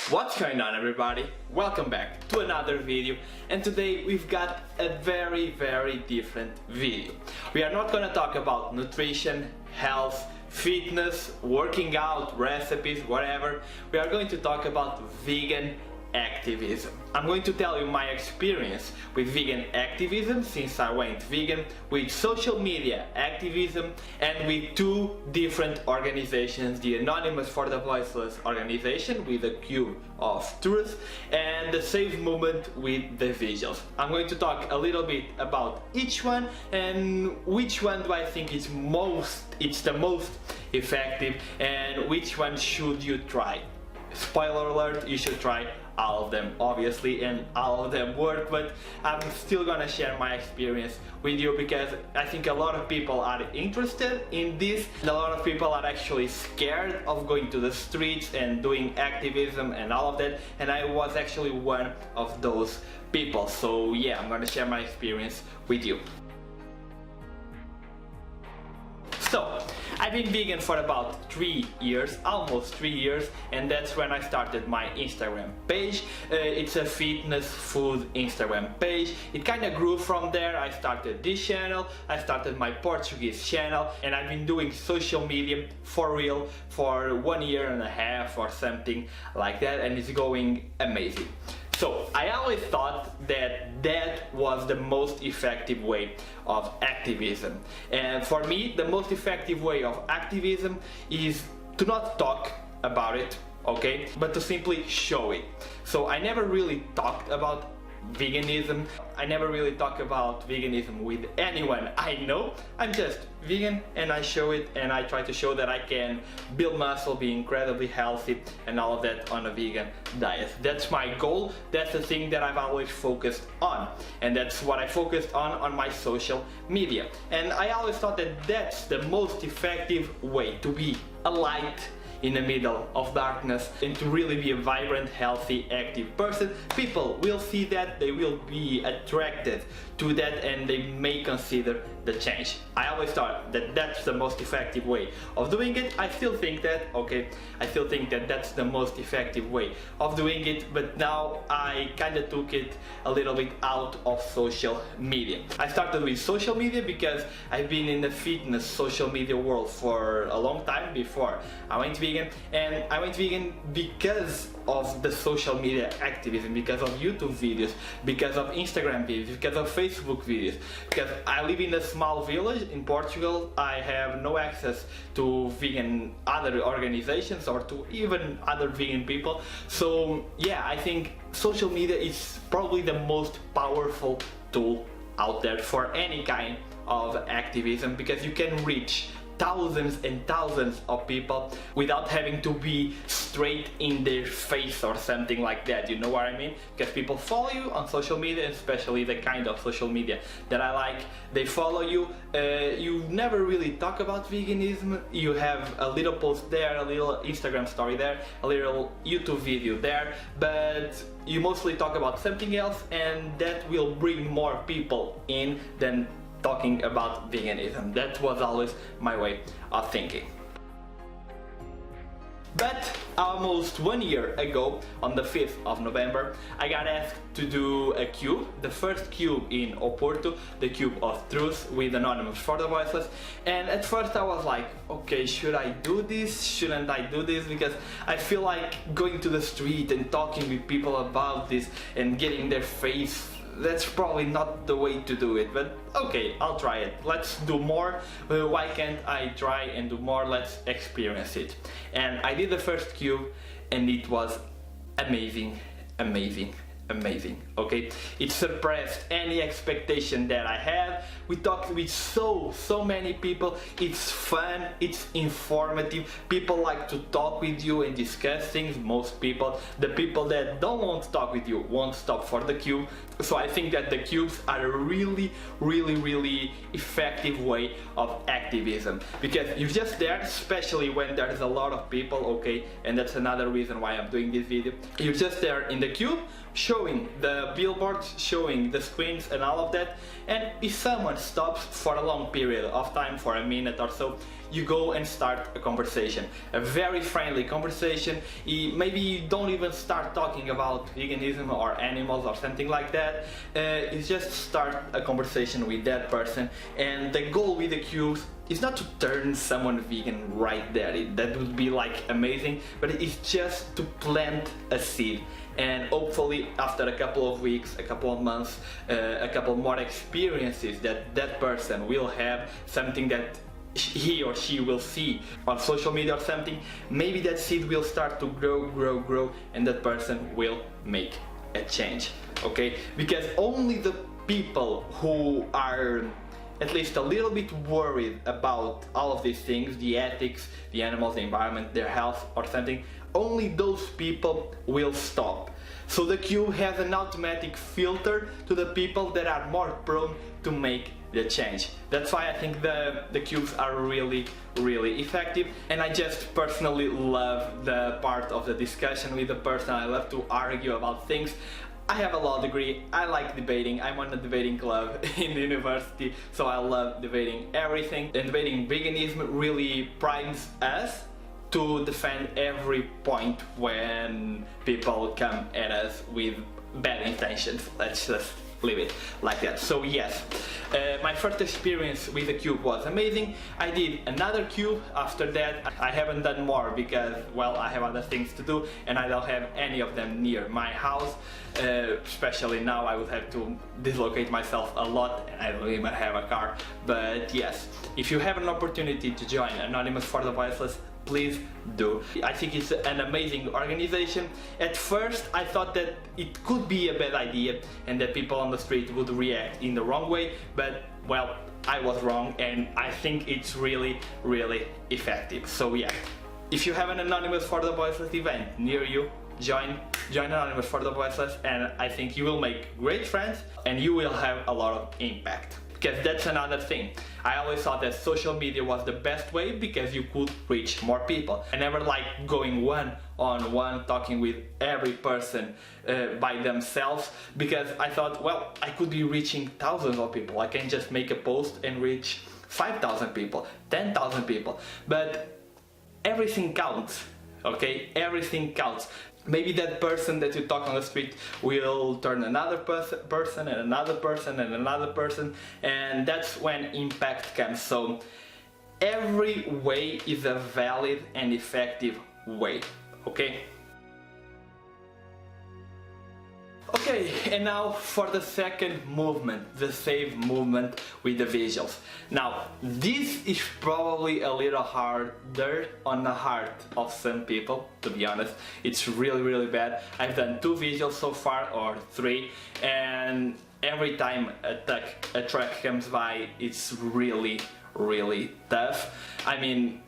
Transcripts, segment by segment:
What's going on, everybody? Welcome back to another video, and today we've got a very different video. We are not gonna talk about nutrition, health, fitness, working out, recipes, whatever. We are going to talk about vegan activism. I'm going to tell you my experience with vegan activism since I went vegan, with social media activism, and with two different organizations, the Anonymous for the Voiceless organization with the Cube of Truth and the Save Movement with the Vigils. I'm going to talk a little bit about each one and which one do I think is the most effective and which one should you try. Spoiler alert, you should try all of them, obviously, and all of them work, but I'm still gonna share my experience with you because I think a lot of people are interested in this, and a lot of people are actually scared of going to the streets and doing activism and all of that, and I was actually one of those people. So yeah, I'm gonna share my experience with you. So, I've been vegan for about 3 years, almost 3 years, and that's when I started my Instagram page. It's a fitness food Instagram page. It kind of grew from there. I started this channel, I started my Portuguese channel, and I've been doing social media for real for 1.5 years or something like that, and it's going amazing. So I always thought that was the most effective way of activism. And for me, the most effective way of activism is to not talk about it, okay? But to simply show it. So I never really talked about veganism. I never really talk about veganism with anyone I know. I'm just vegan and I show it, and I try to show that I can build muscle, be incredibly healthy and all of that on a vegan diet. That's my goal. That's the thing that I've always focused on, and that's what I focused on my social media. And I always thought that that's the most effective way to be a light in the middle of darkness and to really be a vibrant, healthy, active person. People will see that, they will be attracted to that, and they may consider the change. I always thought that that's the most effective way of doing it. I still think that, okay, I still think that that's the most effective way of doing it, but now I kind of took it a little bit out of social media. I started with social media because I've been in the fitness social media world for a long time before I went vegan, and I went vegan because of the social media activism, because of YouTube videos, because of Instagram videos, because of Facebook videos, because I live in a small village in Portugal. I have no access to vegan other organizations or to even other vegan people. So yeah, I think social media is probably the most powerful tool out there for any kind of activism, because you can reach thousands and thousands of people without having to be straight in their face or something like that, you know what I mean? Because people follow you on social media, especially the kind of social media that I like. They follow you, you never really talk about veganism. You have a little post there, a little Instagram story there, a little YouTube video there, but you mostly talk about something else, and that will bring more people in than talking about veganism. That was always my way of thinking. But almost 1 year ago, on the 5th of November, I got asked to do a cube, the first cube in Oporto, the Cube of Truth with Anonymous for the Voiceless. And at first I was like, okay, should I do this? Shouldn't I do this? Because I feel like going to the street and talking with people about this and getting their face, that's probably not the way to do it, but okay, I'll try it. Let's do more. Why can't I try and do more? Let's experience it. And I did the first cube, and it was amazing, okay? It surpassed any expectation that I had. We talked with so many people. It's fun, it's informative. People like to talk with you and discuss things. Most people, the people that don't want to talk with you, won't stop for the cube. So I think that the cubes are a really effective way of activism, because you're just there, especially when there's a lot of people, okay? And that's another reason why I'm doing this video. You're just there in the cube, show showing the billboards, showing the screens and all of that, and if someone stops for a long period of time, for a minute or so, you go and start a conversation, a very friendly conversation. Maybe you don't even start talking about veganism or animals or something like that. You just start a conversation with that person, and the goal with the cubes is not to turn someone vegan right there. That would be like amazing, but it's just to plant a seed, and hopefully after a couple of weeks, a couple of months, a couple more experiences, that person will have something that he or she will see on social media or something. Maybe that seed will start to grow, and that person will make a change. Okay, because only the people who are at least a little bit worried about all of these things, the ethics, the animals, the environment, their health or something, only those people will stop. So the cube has an automatic filter to the people that are more prone to make the change. That's why I think the cubes are really effective, and I just personally love the part of the discussion with the person. I love to argue about things. I have a law degree, I like debating, I'm on a debating club in the university, so I love debating everything. And debating veganism really primes us to defend every point when people come at us with bad intentions. Let's just leave it like that. So yes, my first experience with the cube was amazing. I did another cube after that. I haven't done more because, well, I have other things to do and I don't have any of them near my house. Especially now I would have to dislocate myself a lot and I don't even have a car. But yes, if you have an opportunity to join Anonymous for the Voiceless, please do. I think it's an amazing organization. At first I thought that it could be a bad idea and that people on the street would react in the wrong way, but well, I was wrong, and I think it's really effective. So yeah, if you have an Anonymous for the Voiceless event near you, join Anonymous for the Voiceless, and I think you will make great friends and you will have a lot of impact. Because that's another thing. I always thought that social media was the best way because you could reach more people. I never liked going one-on-one, talking with every person by themselves, because I thought, well, I could be reaching thousands of people. I can just make a post and reach 5,000 people, 10,000 people. But everything counts, okay? Everything counts. Maybe that person that you talk on the street will turn another person and another person and another person, and that's when impact comes. So every way is a valid and effective way, okay? Okay, and now for the second movement, the save movement with the vigils. Now, this is probably a little harder on the heart of some people, to be honest. It's really bad. I've done 2 vigils so far, or 3, and every time a truck comes by, it's really tough. I mean,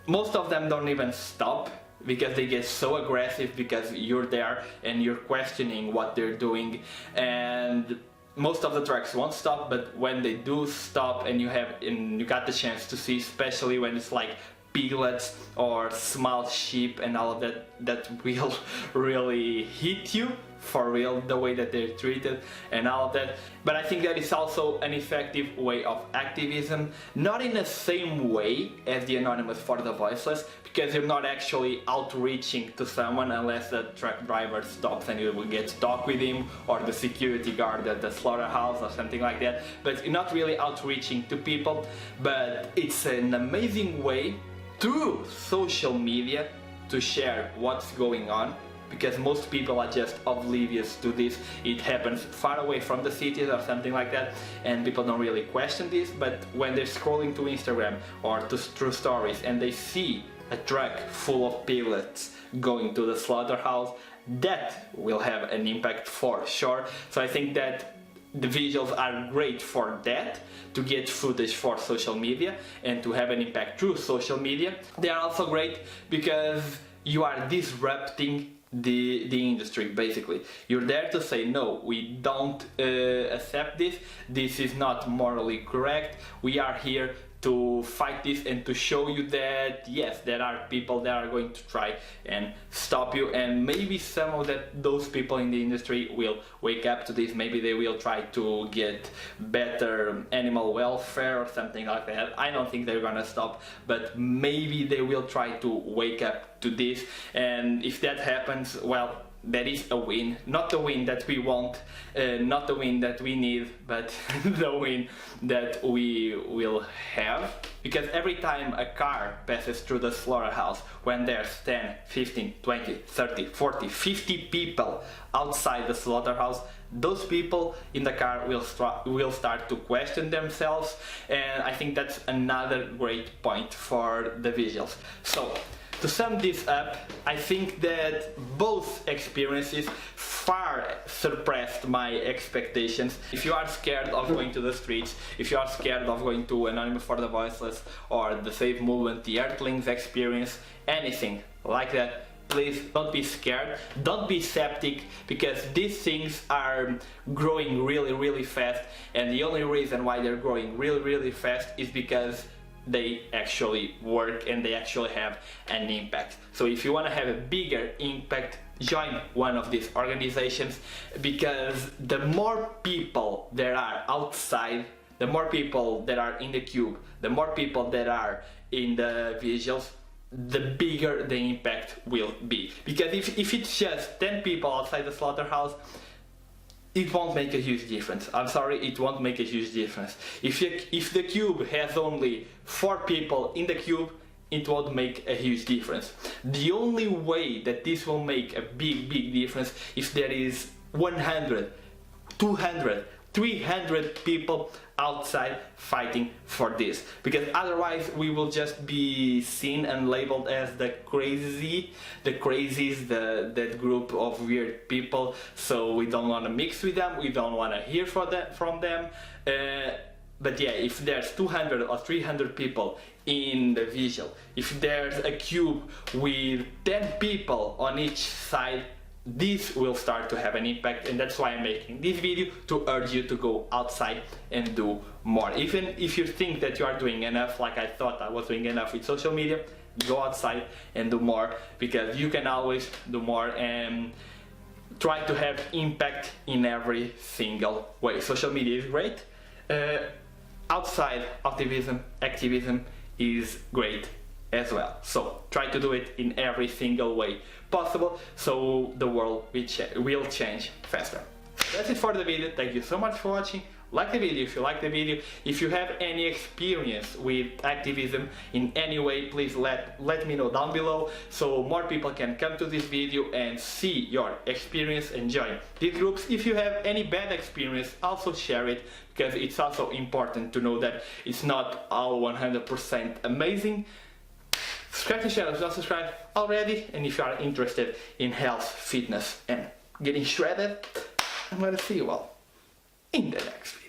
most of them don't even stop, because they get so aggressive because you're there and you're questioning what they're doing, and most of the trucks won't stop. But when they do stop and you got the chance to see, especially when it's like piglets or small sheep and all of that, that will really hit you for real, the way that they're treated and all of that. But I think that is also an effective way of activism, not in the same way as the Anonymous for the Voiceless, because you're not actually outreaching to someone unless the truck driver stops and you will get to talk with him, or the security guard at the slaughterhouse or something like that. But you're not really outreaching to people, but it's an amazing way through social media to share what's going on, because most people are just oblivious to this. It happens far away from the cities or something like that, and people don't really question this. But when they're scrolling to Instagram or through stories and they see a truck full of piglets going to the slaughterhouse, that will have an impact for sure. So I think that the visuals are great for that, to get footage for social media and to have an impact through social media. They are also great because you are disrupting the industry. Basically, you're there to say, no, we don't accept this, this is not morally correct, we are here to fight this and to show you that yes, there are people that are going to try and stop you, and maybe some of those people in the industry will wake up to this. Maybe they will try to get better animal welfare or something like that. I don't think they're gonna stop, but maybe they will try to wake up to this, and if that happens, well, that is a win. Not the win that we want, not the win that we need, but the win that we will have. Because every time a car passes through the slaughterhouse, when there's 10, 15, 20, 30, 40, 50 people outside the slaughterhouse, those people in the car will start to question themselves, and I think that's another great point for the vigils. So, to sum this up, I think that both experiences far surpassed my expectations. If you are scared of going to the streets, if you are scared of going to Anonymous for the Voiceless or the Save Movement, the Earthlings experience, anything like that, please don't be scared, don't be skeptic, because these things are growing really fast, and the only reason why they're growing really fast is because they actually work and they actually have an impact. So if you want to have a bigger impact, join one of these organizations, because the more people there are outside, the more people that are in the cube, the more people that are in the vigils, the bigger the impact will be. Because if it's just 10 people outside the slaughterhouse, it won't make a huge difference. I'm sorry, it won't make a huge difference. If the cube has only 4 people in the cube, it won't make a huge difference. The only way that this will make a big difference if there is 100, 200, 300 people outside fighting for this, because otherwise we will just be seen and labeled as the crazies, that group of weird people. So we don't want to mix with them, we don't want to hear from them. But yeah, if there's 200 or 300 people in the vigil, if there's a cube with 10 people on each side, this will start to have an impact, and that's why I'm making this video, to urge you to go outside and do more. Even if you think that you are doing enough, like I thought I was doing enough with social media, go outside and do more, because you can always do more and try to have impact in every single way. Social media is great. Outside activism is great as well. So try to do it in every single way possible, so the world will change faster. That's it for the video. Thank you so much for watching. Like the video if you like the video. If you have any experience with activism in any way, please let me know down below, so more people can come to this video and see your experience and join these groups. If you have any bad experience, also share it, because it's also important to know that it's not all 100% amazing. Subscribe to the channel if you don't subscribe already, and if you are interested in health, fitness and getting shredded, I'm gonna see you all in the next video.